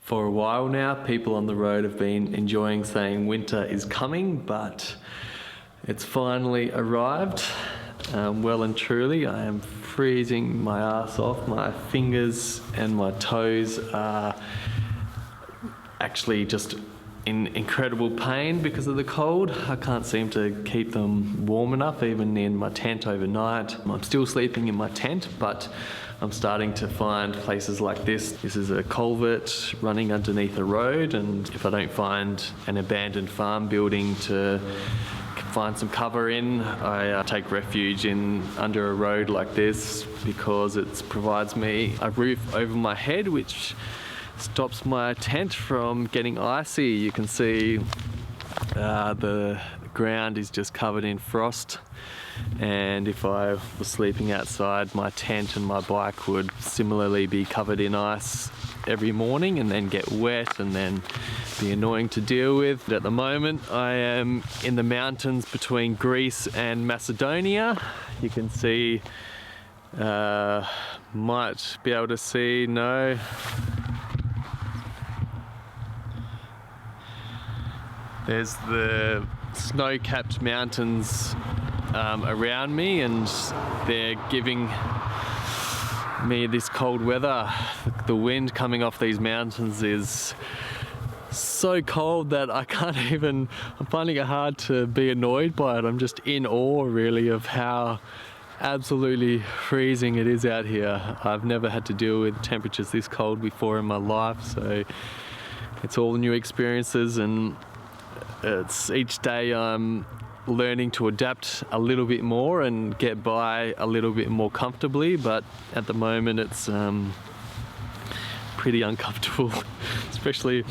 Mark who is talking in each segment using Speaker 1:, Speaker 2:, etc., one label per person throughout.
Speaker 1: For a while now, people on the road have been enjoying saying winter is coming, but it's finally arrived. Well and truly, I am freezing my ass off. My fingers and my toes are actually just in incredible pain because of the cold. I can't seem to keep them warm enough, even in my tent overnight. I'm still sleeping in my tent, but I'm starting to find places like this. This is a culvert running underneath a road, and if I don't find an abandoned farm building to find some cover in, I take refuge under a road like this because it provides me a roof over my head, which stops my tent from getting icy. You can see the ground is just covered in frost, and if I was sleeping outside, my tent and my bike would similarly be covered in ice every morning and then get wet and then be annoying to deal with. At the moment I am in the mountains between Greece and Macedonia. You can see, might be able to see, no. There's the snow-capped mountains around me, and they're giving me this cold weather. The wind coming off these mountains is so cold that I can't even, I'm finding it hard to be annoyed by it. I'm just in awe really of how absolutely freezing it is out here. I've never had to deal with temperatures this cold before in my life, so it's all new experiences, and it's each day I'm learning to adapt a little bit more and get by a little bit more comfortably, but at the moment it's pretty uncomfortable, especially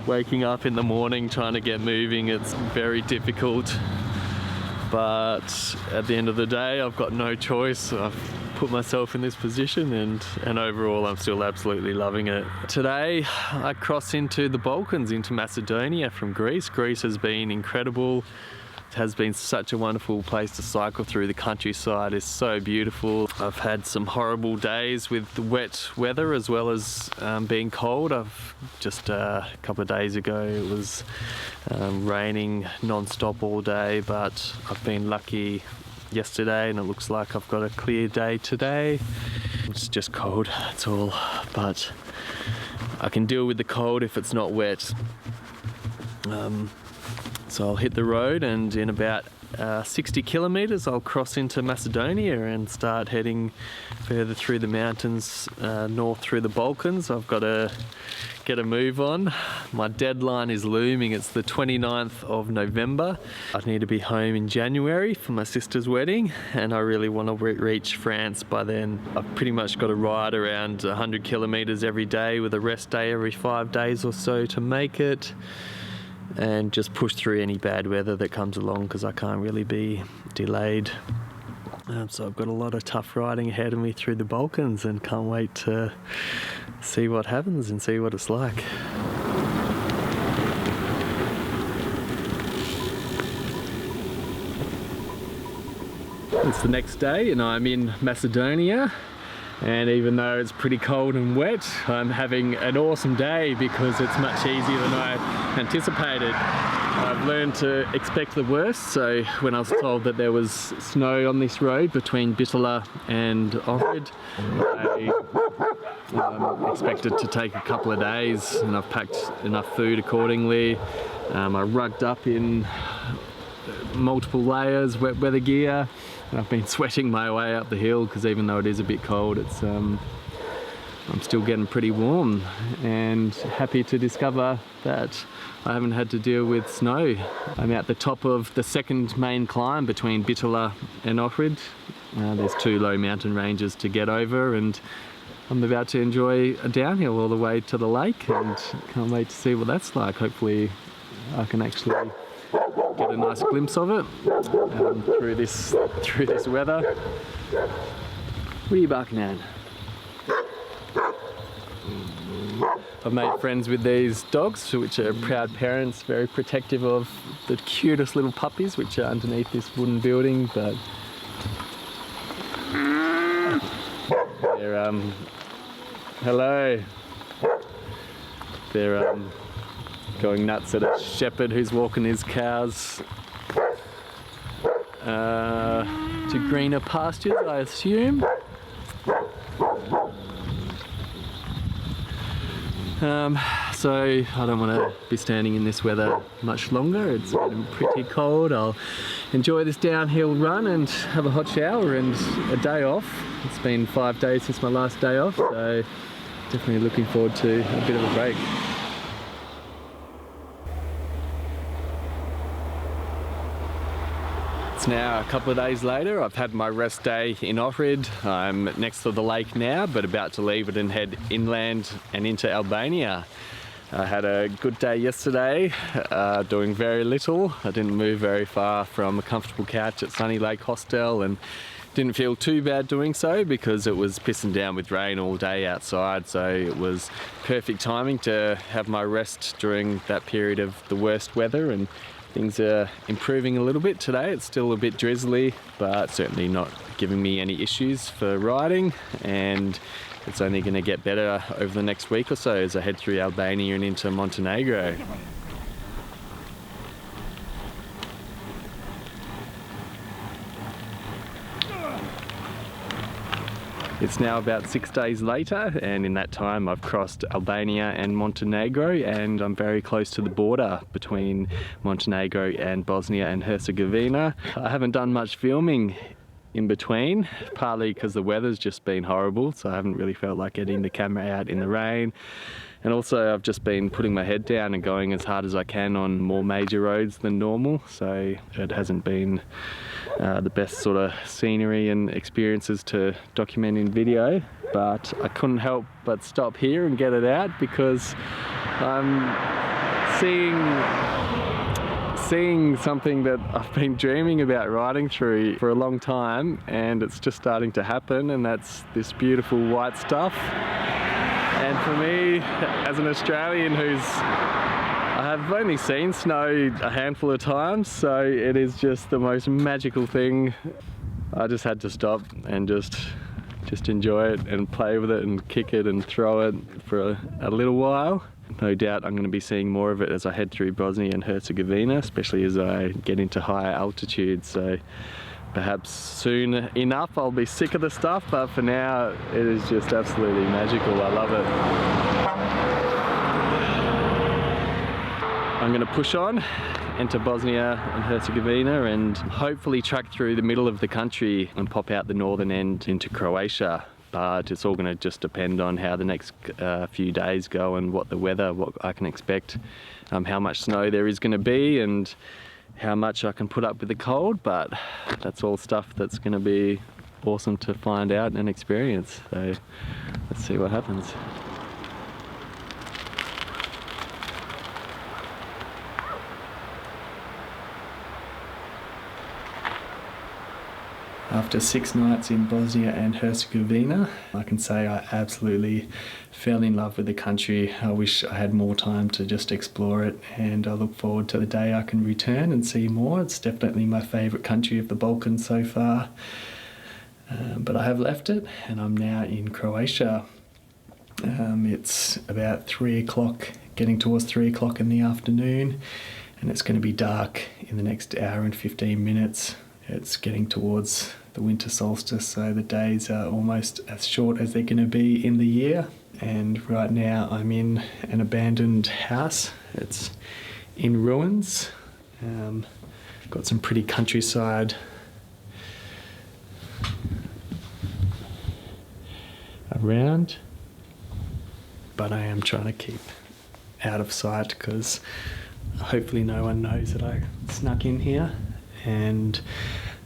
Speaker 1: waking up in the morning trying to get moving. It's very difficult, but at the end of the day I've got no choice. I've put myself in this position, and overall I'm still absolutely loving it. Today I cross into the Balkans, into Macedonia from Greece. Greece has been incredible. It has been such a wonderful place to cycle through. The countryside is so beautiful. I've had some horrible days with the wet weather as well as being cold. I've just a couple of days ago it was raining non-stop all day, but I've been lucky yesterday and it looks like I've got a clear day today. It's just cold, that's all, but I can deal with the cold if it's not wet. So I'll hit the road, and in about 60 kilometres I'll cross into Macedonia and start heading further through the mountains north through the Balkans. I've got to get a move on. My deadline is looming. It's the 29th of November. I need to be home in January for my sister's wedding, and I really want to reach France by then. I've pretty much got to ride around 100 kilometres every day with a rest day every 5 days or so to make it, and just push through any bad weather that comes along because I can't really be delayed. So I've got a lot of tough riding ahead of me through the Balkans, and can't wait to see what happens and see what it's like. It's the next day and I'm in Macedonia, and even though it's pretty cold and wet, I'm having an awesome day because it's much easier than I anticipated. I've learned to expect the worst, so when I was told that there was snow on this road between Bitola and Ohrid, I expected to take a couple of days, and I've packed enough food accordingly. I rugged up in multiple layers, wet weather gear, and I've been sweating my way up the hill because even though it is a bit cold, it's I'm still getting pretty warm, and happy to discover that I haven't had to deal with snow. I'm at the top of the second main climb between Bitola and Ohrid. There's 2 low mountain ranges to get over, and I'm about to enjoy a downhill all the way to the lake, and can't wait to see what that's like. Hopefully I can actually get a nice glimpse of it through this weather. What are you barking at? I've made friends with these dogs, which are proud parents, very protective of the cutest little puppies, which are underneath this wooden building, but they're hello. they're going nuts at a shepherd who's walking his cows to greener pastures, I assume. So I don't want to be standing in this weather much longer. It's getting pretty cold. I'll enjoy this downhill run and have a hot shower and a day off. It's been 5 days since my last day off, so definitely looking forward to a bit of a break. It's now a couple of days later. I've had my rest day in Ohrid. I'm next to the lake now, but about to leave it and head inland and into Albania. I had a good day yesterday, doing very little. I didn't move very far from a comfortable couch at Sunny Lake Hostel and didn't feel too bad doing so because it was pissing down with rain all day outside, so it was perfect timing to have my rest during that period of the worst weather. And things are improving a little bit today. It's still a bit drizzly, but certainly not giving me any issues for riding, and it's only going to get better over the next week or so as I head through Albania and into Montenegro. It's now about 6 days later, and in that time I've crossed Albania and Montenegro, and I'm very close to the border between Montenegro and Bosnia and Hercegovina. I haven't done much filming in between, partly because the weather's just been horrible, so I haven't really felt like getting the camera out in the rain. And also I've just been putting my head down and going as hard as I can on more major roads than normal, so it hasn't been the best sort of scenery and experiences to document in video, but I couldn't help but stop here and get it out because I'm seeing something that I've been dreaming about riding through for a long time, and it's just starting to happen, and that's this beautiful white stuff. And for me, as an Australian I've only seen snow a handful of times, so it is just the most magical thing. I just had to stop and just enjoy it and play with it and kick it and throw it for a little while. No doubt I'm going to be seeing more of it as I head through Bosnia and Hercegovina, especially as I get into higher altitude. So perhaps soon enough I'll be sick of the stuff, but for now it is just absolutely magical. I love it. I'm going to push on into Bosnia and Herzegovina and hopefully track through the middle of the country and pop out the northern end into Croatia. But it's all going to just depend on how the next few days go and what I can expect, how much snow there is going to be and how much I can put up with the cold. But that's all stuff that's going to be awesome to find out and experience. So let's see what happens. After 6 nights in Bosnia and Herzegovina, I can say I absolutely fell in love with the country. I wish I had more time to just explore it, and I look forward to the day I can return and see more. It's definitely my favourite country of the Balkans so far, but I have left it and I'm now in Croatia. It's about 3 o'clock, getting towards 3 o'clock in the afternoon, and it's going to be dark in the next hour and 15 minutes. It's getting towards the winter solstice, so the days are almost as short as they're going to be in the year. And right now I'm in an abandoned house. It's in ruins. Got some pretty countryside around, but I am trying to keep out of sight because hopefully no one knows that I snuck in here. And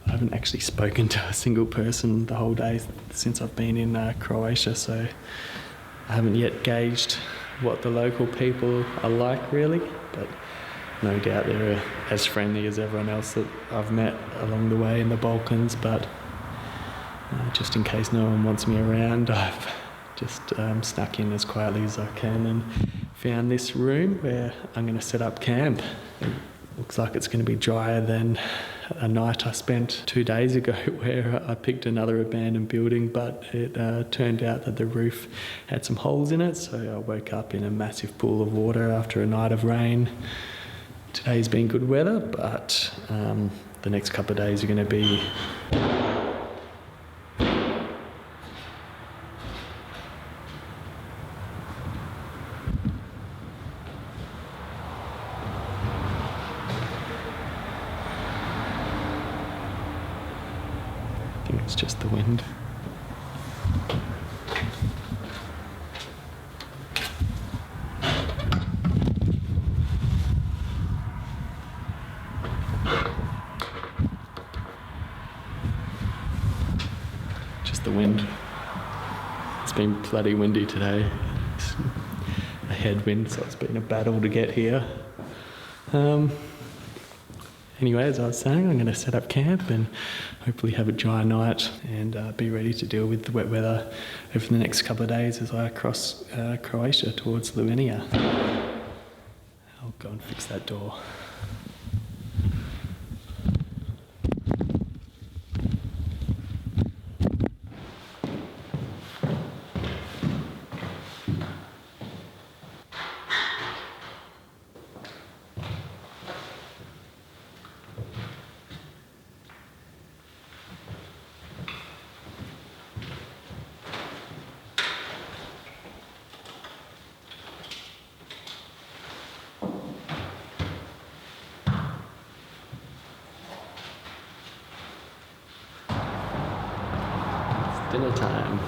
Speaker 1: I haven't actually spoken to a single person the whole day since I've been in Croatia, so I haven't yet gauged what the local people are like really, but no doubt they're as friendly as everyone else that I've met along the way in the Balkans. But just in case no one wants me around, I've just snuck in as quietly as I can and found this room where I'm going to set up camp. Looks like it's going to be drier than
Speaker 2: a night I spent 2 days ago where I picked another abandoned building, but it turned out that the roof had some holes in it, so I woke up in a massive pool of water after a night of rain. Today's been good weather, but the next couple of days are going to be I think it's just the wind. Just the wind. It's been bloody windy today. It's a headwind, so it's been a battle to get here. Anyway, as I was saying, I'm going to set up camp and hopefully have a dry night and be ready to deal with the wet weather over the next couple of days as I cross Croatia towards Slovenia. I'll go and fix that door. Dinner time.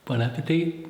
Speaker 2: Bon appetit.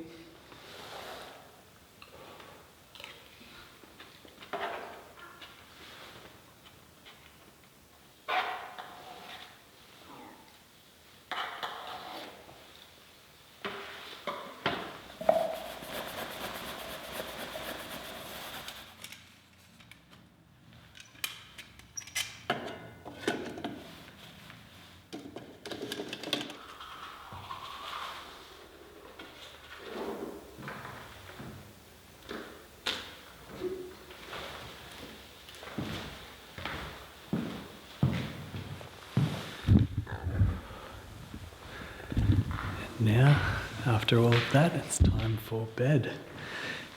Speaker 2: Now, after all of that, it's time for bed.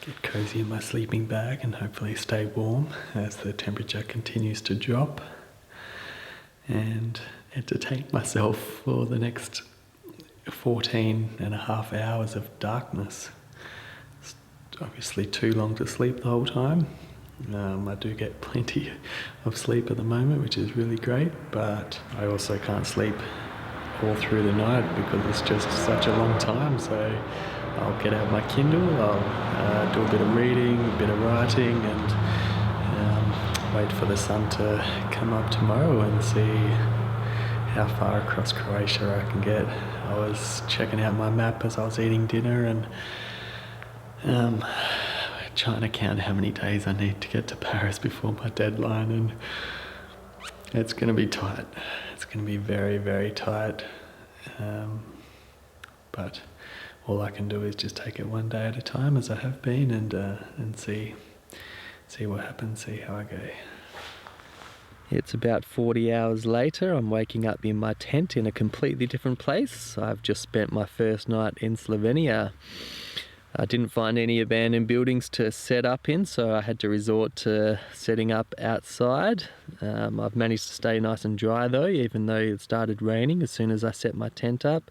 Speaker 2: Get cozy in my sleeping bag and hopefully stay warm as the temperature continues to drop, and entertain myself for the next 14 and a half hours of darkness. It's obviously too long to sleep the whole time. I do get plenty of sleep at the moment, which is really great, but I also can't sleep all through the night because it's just such a long time. So I'll get out my Kindle, I'll do a bit of reading, a bit of writing, and wait for the sun to come up tomorrow and see how far across Croatia I can get. I was checking out my map as I was eating dinner and trying to count how many days I need to get to Paris before my deadline, and it's going to be tight. It's going to be very, very tight. But all I can do is just take it one day at a time, as I have been, and see what happens, see how I go. It's about 40 hours later. I'm waking up in my tent in a completely different place. I've just spent my first night in Slovenia. I didn't find any abandoned buildings to set up in, so I had to resort to setting up outside. I've managed to stay nice and dry though, even though it started raining as soon as I set my tent up.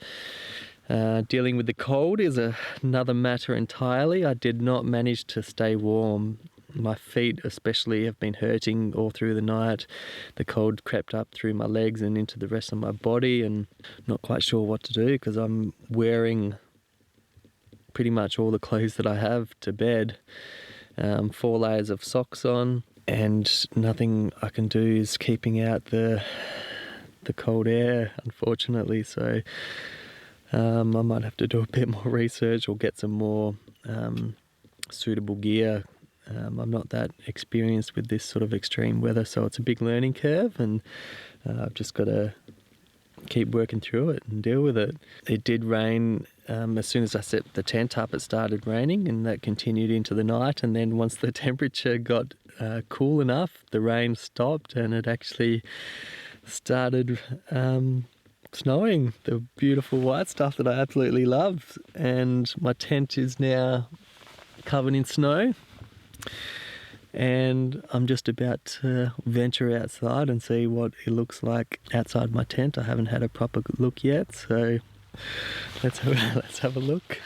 Speaker 1: Dealing with the cold is another matter entirely. I did not manage to stay warm. My feet especially have been hurting all through the night. The cold crept up through my legs and into the rest of my body, and not quite sure what to do because I'm wearing pretty much all the clothes that I have to bed. 4 layers of socks on, and nothing I can do is keeping out the cold air, unfortunately. So I might have to do a bit more research or get some more suitable gear. I'm not that experienced with this sort of extreme weather, so it's a big learning curve, and I've just got to keep working through it and deal with it. It did rain. As soon as I set the tent up, it started raining, and that continued into the night. And then once the temperature got cool enough, the rain stopped, and it actually started snowing. The beautiful white stuff that I absolutely love. And my tent is now covered in snow. And I'm just about to venture outside and see what it looks like outside my tent. I haven't had a proper look yet, so let's have a look.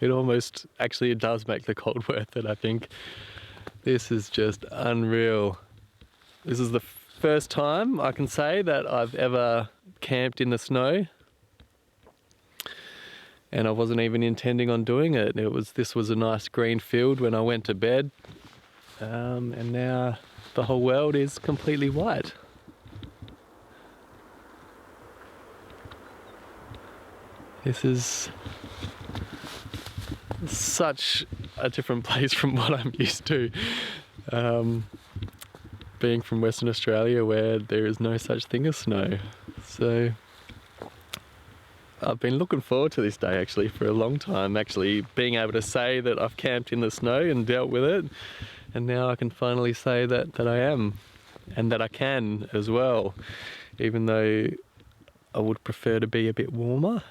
Speaker 1: It almost, actually it does make the cold worth it, I think. This is just unreal. This is the first time I can say that I've ever camped in the snow. And I wasn't even intending on doing it. This was a nice green field when I went to bed. And now the whole world is completely white. This is such a different place from what I'm used to. Being from Western Australia, where there is no such thing as snow. So I've been looking forward to this day actually for a long time, actually being able to say that I've camped in the snow and dealt with it, and now I can finally say that I am, and that I can as well, even though I would prefer to be a bit warmer.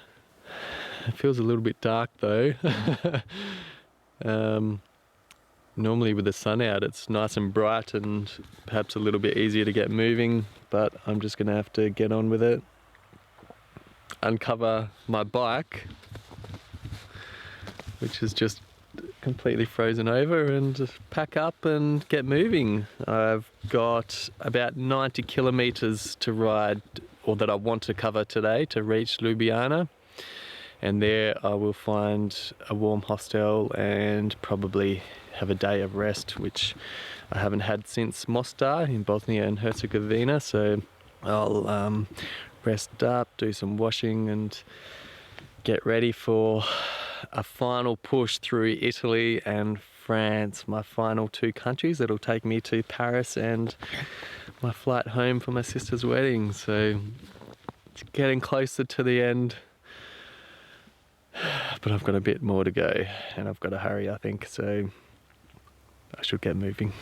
Speaker 1: It feels a little bit dark though. Normally with the sun out it's nice and bright and perhaps a little bit easier to get moving, but I'm just gonna have to get on with it. Uncover my bike, which is just completely frozen over, and just pack up and get moving. I've got about 90 kilometres to ride, or that I want to cover today, to reach Ljubljana. And there I will find a warm hostel and probably have a day of rest, which I haven't had since Mostar in Bosnia and Hercegovina. So I'll rest up, do some washing and get ready for a final push through Italy and France, my final 2 countries that'll take me to Paris and my flight home for my sister's wedding. So it's getting closer to the end. But I've got a bit more to go and I've got to hurry, I think, so I should get moving.